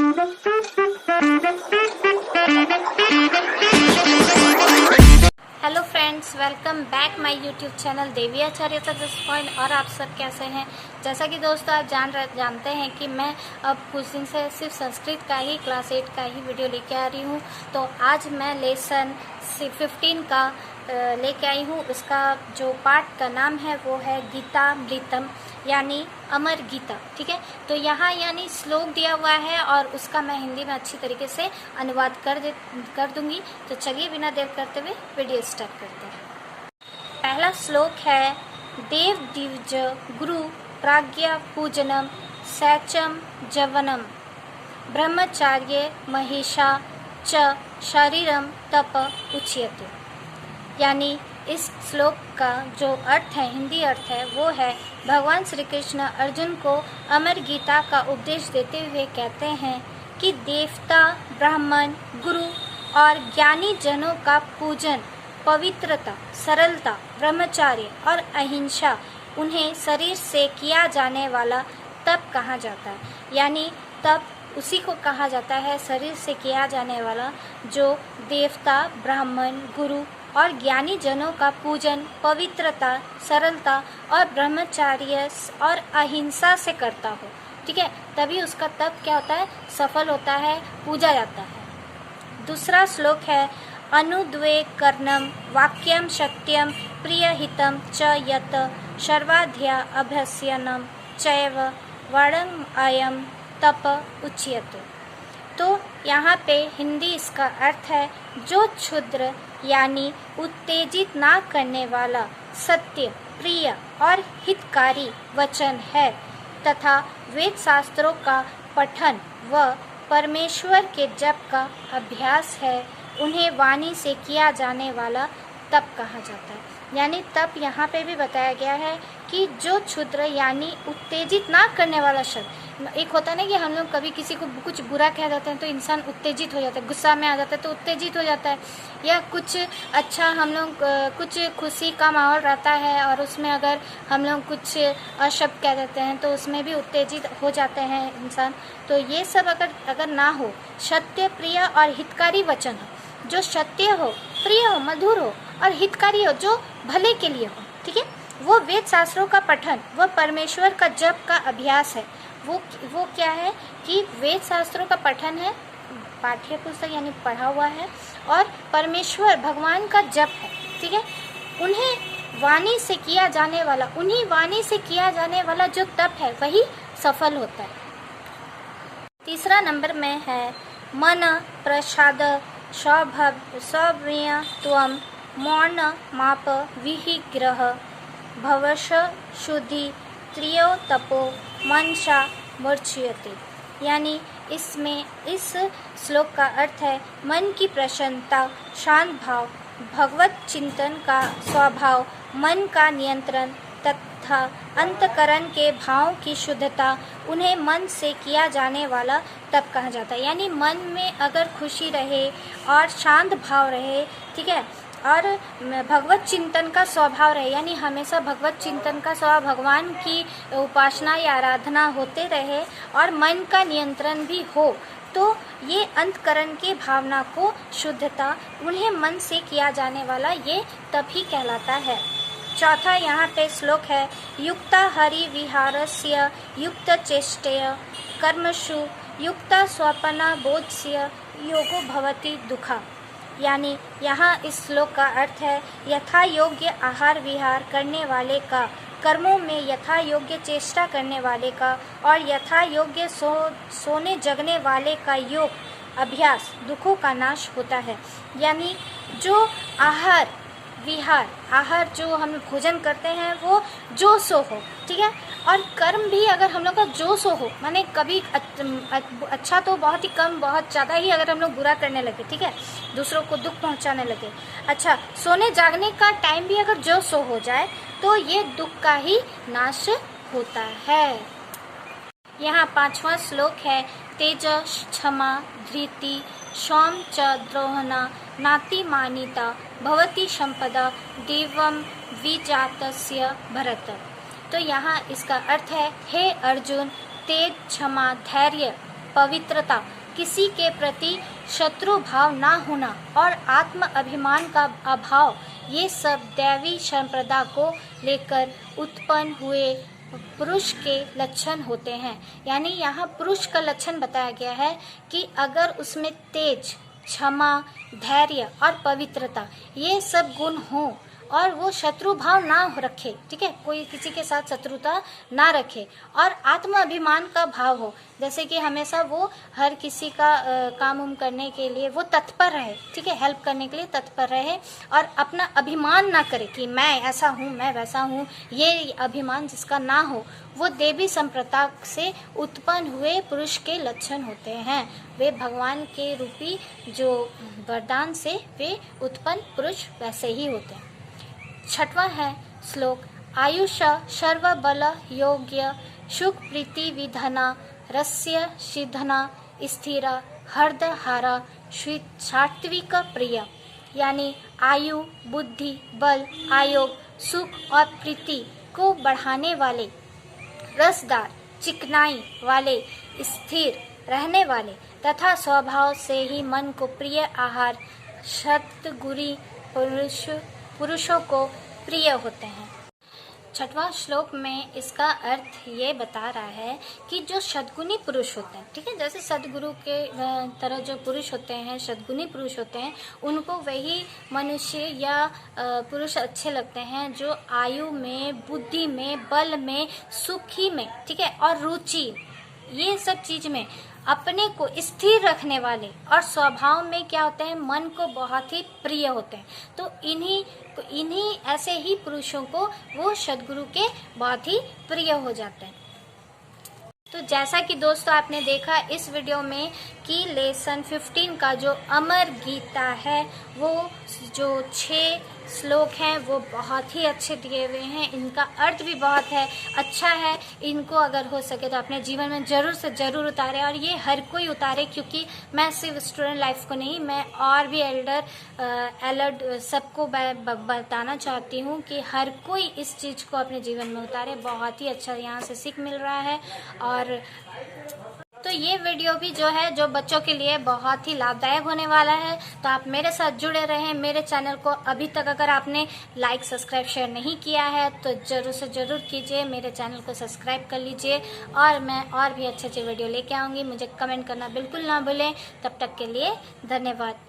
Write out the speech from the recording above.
Hello friends, welcome back my YouTube channel Devi Acharya success point. और आप सब कैसे हैं? जैसा कि दोस्तों आप जानते हैं कि मैं अब कुछ दिन से सिर्फ संस्कृत का ही क्लास 8 का ही वीडियो लेके आ रही हूँ। तो आज मैं लेसन 15 का लेके आई हूँ। उसका जो पाठ का नाम है वो है गीतामृतम, यानी अमर गीता। ठीक है, तो यहाँ यानी श्लोक दिया हुआ है और उसका मैं हिंदी में अच्छी तरीके से अनुवाद कर दूंगी। तो चलिए बिना देर करते हुए वीडियो स्टार्ट करते हैं। पहला श्लोक है, देव दिव्ज गुरु प्राज्ञा पूजनम सैचम जवनम ब्रह्मचार्य महिषा च शरीरम तप उच्यते। यानी इस श्लोक का जो अर्थ है, हिंदी अर्थ है, वो है भगवान श्री कृष्ण अर्जुन को अमर गीता का उपदेश देते हुए कहते हैं कि देवता, ब्राह्मण, गुरु और ज्ञानी जनों का पूजन, पवित्रता, सरलता, ब्रह्मचार्य और अहिंसा, उन्हें शरीर से किया जाने वाला तप कहा जाता है। यानी तप उसी को कहा जाता है, शरीर से किया जाने वाला, जो देवता, ब्राह्मण, गुरु और ज्ञानी जनों का पूजन, पवित्रता, सरलता और ब्रह्मचार्य और अहिंसा से करता हो। ठीक है, तभी उसका तप क्या होता है, सफल होता है, पूजा जाता है। दूसरा श्लोक है, अनुद्वेकर्णम वाक्यम सत्यम प्रियहितम च यत सर्वाध्या अभ्यस्यनम चैव वर्णम अयम तप उच्यते। तो यहाँ पे हिंदी इसका अर्थ है, जो क्षुद्र यानी उत्तेजित ना करने वाला सत्य, प्रिय और हितकारी वचन है तथा वेद शास्त्रों का पठन व परमेश्वर के जप का अभ्यास है, उन्हें वाणी से किया जाने वाला तप कहा जाता है। यानी तप यहाँ पे भी बताया गया है कि जो क्षुद्र यानी उत्तेजित ना करने वाला शब्द। एक होता है ना कि हम लोग कभी किसी को कुछ बुरा कह देते हैं तो इंसान उत्तेजित हो जाता है, गुस्सा में आ जाता है तो उत्तेजित हो जाता है। या कुछ अच्छा, हम लोग कुछ खुशी का माहौल रहता है और उसमें अगर हम लोग कुछ अशब्द कह देते हैं तो उसमें भी उत्तेजित हो जाते हैं इंसान। तो ये सब अगर ना हो, सत्य, प्रिय और हितकारी वचन हो, जो सत्य हो, प्रिय हो, मधुर हो और हितकारी हो, जो भले के लिए हो। ठीक है, वो वेद शास्त्रों का पठन, वो परमेश्वर का जप का अभ्यास है। वो क्या है कि वेद शास्त्रों का पठन है, पाठ्य पुस्तक यानी पढ़ा हुआ है, और परमेश्वर भगवान का जप है। ठीक है, उन्हें वाणी से किया जाने वाला, उन्हीं वाणी से किया जाने वाला जो तप है वही सफल होता है। तीसरा नंबर में है, मन प्रसाद सौम्यत्वम मौन माप विहिग्रह भवश शुद्धि त्रियो तपो मनसा वर्च्यते। यानी इसमें इस श्लोक का अर्थ है, मन की प्रसन्नता, शांत भाव, भगवत चिंतन का स्वभाव, मन का नियंत्रण तथा अंतकरण के भाव की शुद्धता, उन्हें मन से किया जाने वाला तप कहा जाता है। यानी मन में अगर खुशी रहे और शांत भाव रहे, ठीक है, और भगवत चिंतन का स्वभाव रहे, यानी हमेशा भगवत चिंतन का स्वभाव, भगवान की उपासना या आराधना होते रहे और मन का नियंत्रण भी हो, तो ये अंतकरण की भावना को शुद्धता, उन्हें मन से किया जाने वाला ये तप ही कहलाता है। चौथा यहाँ पे श्लोक है, युक्ता हरि विहारस्य युक्त चेष्टय कर्मसु युक्ता स्वपना बोधस्य योगो भवति दुखा। यानी यहाँ इस श्लोक का अर्थ है, यथा योग्य आहार विहार करने वाले का, कर्मों में यथा योग्य चेष्टा करने वाले का और यथा योग्य सोने जगने वाले का योग अभ्यास दुखों का नाश होता है। यानी जो आहार विहार, आहार जो हम भोजन करते हैं वो जो सो हो, ठीक है, और कर्म भी अगर हम लोग का जो सो हो, माने कभी अच्छा तो बहुत ही कम, बहुत ज़्यादा ही अगर हम लोग बुरा करने लगे, ठीक है, दूसरों को दुख पहुंचाने लगे, अच्छा, सोने जागने का टाइम भी अगर जो सो हो जाए तो ये दुख का ही नाश होता है। यहाँ पांचवा श्लोक है, तेज क्षमा धृति सौम च द्रोहना नाति मानिता भवती संपदा देवम विजातस्य भरत। तो यहाँ इसका अर्थ है, हे अर्जुन, तेज, क्षमा, धैर्य, पवित्रता किसी के प्रति शत्रु भाव ना होना और आत्म अभिमान का अभाव, ये सब दैवी संप्रदा को लेकर उत्पन्न हुए पुरुष के लक्षण होते हैं। यानी यहाँ पुरुष का लक्षण बताया गया है कि अगर उसमें तेज, क्षमा, धैर्य और पवित्रता, ये सब गुण हों और वो शत्रु भाव ना रखे, ठीक है, कोई किसी के साथ शत्रुता ना रखे, और आत्म अभिमान का भाव हो, जैसे कि हमेशा वो हर किसी का काम उम करने के लिए वो तत्पर रहे, ठीक है, हेल्प करने के लिए तत्पर रहे, और अपना अभिमान ना करे कि मैं ऐसा हूँ, मैं वैसा हूँ, ये अभिमान जिसका ना हो, वो देवी संप्रदा से उत्पन्न हुए पुरुष के लक्षण होते हैं। वे भगवान के रूपी जो वरदान से वे उत्पन्न पुरुष वैसे ही होते हैं। 6वां है श्लोक, आयुष सर्व बल योग्य सुख प्रीति विधना रस्य सिद्धना स्थिर हृदहारा सात्विक प्रिय। यानी आयु, बुद्धि, बल, आयोग, सुख और प्रीति को बढ़ाने वाले, रसदार, चिकनाई वाले, स्थिर रहने वाले तथा स्वभाव से ही मन को प्रिय आहार सतगुणी पुरुषों को प्रिय होते हैं। 6वां श्लोक में इसका अर्थ ये बता रहा है कि जो सद्गुणी पुरुष होते हैं, ठीक है, जैसे सदगुरु के तरह जो पुरुष होते हैं, सद्गुणी पुरुष होते हैं, उनको वही मनुष्य या पुरुष अच्छे लगते हैं जो आयु में, बुद्धि में, बल में, सुखी में, ठीक है, और रुचि, ये सब चीज में अपने को स्थिर रखने वाले और स्वभाव में क्या होते हैं, मन को बहुत ही प्रिय होते हैं। तो इन्हीं ऐसे ही पुरुषों को वो सद्गुरु के बहुत ही प्रिय हो जाते हैं। तो जैसा कि दोस्तों आपने देखा इस वीडियो में कि लेसन 15 का जो अमर गीता है, वो जो 6 श्लोक हैं वो बहुत ही अच्छे दिए हुए हैं, इनका अर्थ भी बहुत है अच्छा है। इनको अगर हो सके तो अपने जीवन में ज़रूर से ज़रूर उतारे, और ये हर कोई उतारे, क्योंकि मैं सिर्फ स्टूडेंट लाइफ को नहीं, मैं और भी एल्डर सबको बताना चाहती हूँ कि हर कोई इस चीज़ को अपने जीवन में उतारे। बहुत ही अच्छा यहाँ से सीख मिल रहा है। और तो ये वीडियो भी जो है जो बच्चों के लिए बहुत ही लाभदायक होने वाला है। तो आप मेरे साथ जुड़े रहें। मेरे चैनल को अभी तक अगर आपने लाइक, सब्सक्राइब, शेयर नहीं किया है तो ज़रूर से ज़रूर कीजिए, मेरे चैनल को सब्सक्राइब कर लीजिए, और मैं और भी अच्छे अच्छे वीडियो लेके आऊँगी। मुझे कमेंट करना बिल्कुल ना भूलें। तब तक के लिए धन्यवाद।